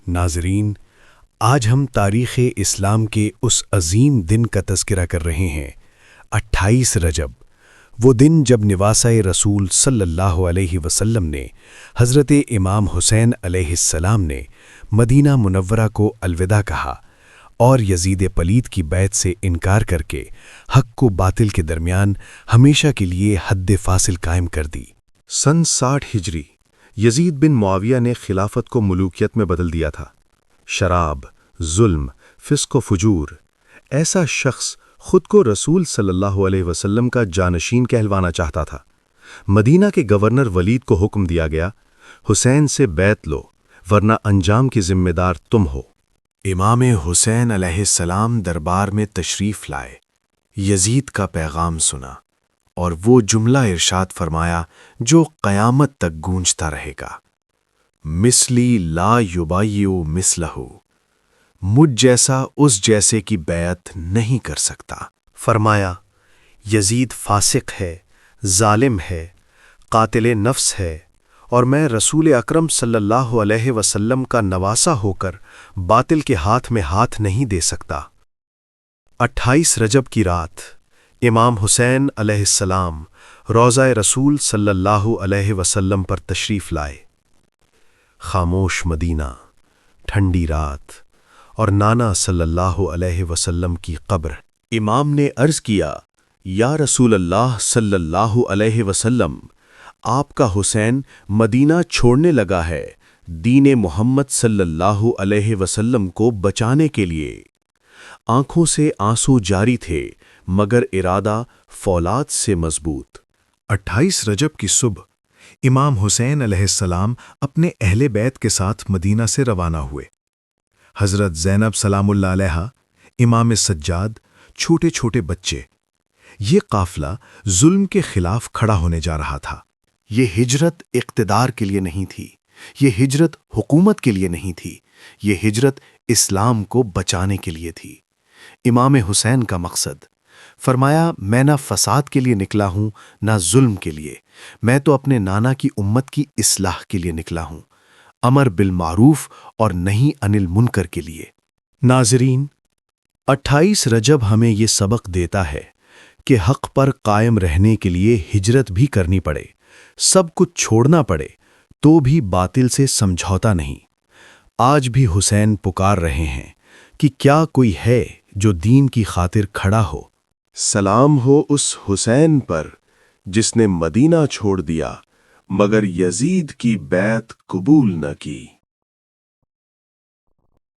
ناظرین، آج ہم تاریخ اسلام کے اس عظیم دن کا تذکرہ کر رہے ہیں، 28 رجب، وہ دن جب نواسۂ رسول صلی اللہ علیہ وسلم نے حضرت امام حسین علیہ السلام نے مدینہ منورہ کو الوداع کہا اور یزید پلید کی بیعت سے انکار کر کے حق و باطل کے درمیان ہمیشہ کے لیے حد فاصل قائم کر دی۔ سن 60 ہجری یزید بن معاویہ نے خلافت کو ملوکیت میں بدل دیا تھا۔ شراب، ظلم، فسق و فجور، ایسا شخص خود کو رسول صلی اللہ علیہ وسلم کا جانشین کہلوانا چاہتا تھا۔ مدینہ کے گورنر ولید کو حکم دیا گیا، حسین سے بیعت لو ورنہ انجام کی ذمہ دار تم ہو۔ امام حسین علیہ السلام دربار میں تشریف لائے، یزید کا پیغام سنا اور وہ جملہ ارشاد فرمایا جو قیامت تک گونجتا رہے گا، مثلی لا یبایع مثلہ، مجھ جیسا اس جیسے کی بیعت نہیں کر سکتا۔ فرمایا، یزید فاسق ہے، ظالم ہے، قاتل نفس ہے، اور میں رسول اکرم صلی اللہ علیہ وسلم کا نواسہ ہو کر باطل کے ہاتھ میں ہاتھ نہیں دے سکتا۔ 28 رجب کی رات امام حسین علیہ السلام روضہ رسول صلی اللہ علیہ وسلم پر تشریف لائے۔ خاموش مدینہ، ٹھنڈی رات اور نانا صلی اللہ علیہ وسلم کی قبر۔ امام نے عرض کیا، یا رسول اللہ صلی اللہ علیہ وسلم، آپ کا حسین مدینہ چھوڑنے لگا ہے دین محمد صلی اللہ علیہ وسلم کو بچانے کے لیے۔ آنکھوں سے آنسو جاری تھے مگر ارادہ فولاد سے مضبوط۔ 28 رجب کی صبح امام حسین علیہ السلام اپنے اہل بیت کے ساتھ مدینہ سے روانہ ہوئے۔ حضرت زینب سلام اللہ علیہا، امام سجاد، چھوٹے چھوٹے بچے، یہ قافلہ ظلم کے خلاف کھڑا ہونے جا رہا تھا۔ یہ ہجرت اقتدار کے لیے نہیں تھی، یہ ہجرت حکومت کے لیے نہیں تھی، یہ ہجرت اسلام کو بچانے کے لیے تھی۔ امام حسین کا مقصد، فرمایا، میں نہ فساد کے لیے نکلا ہوں نہ ظلم کے لیے، میں تو اپنے نانا کی امت کی اصلاح کے لیے نکلا ہوں، امر بالمعروف اور نہی عن المنکر کے لیے۔ ناظرین، 28 رجب ہمیں یہ سبق دیتا ہے کہ حق پر قائم رہنے کے لیے ہجرت بھی کرنی پڑے، سب کچھ چھوڑنا پڑے تو بھی باطل سے سمجھوتا نہیں۔ آج بھی حسین پکار رہے ہیں کہ کیا کوئی ہے جو دین کی خاطر کھڑا ہو۔ سلام ہو اس حسین پر جس نے مدینہ چھوڑ دیا مگر یزید کی بیعت قبول نہ کی۔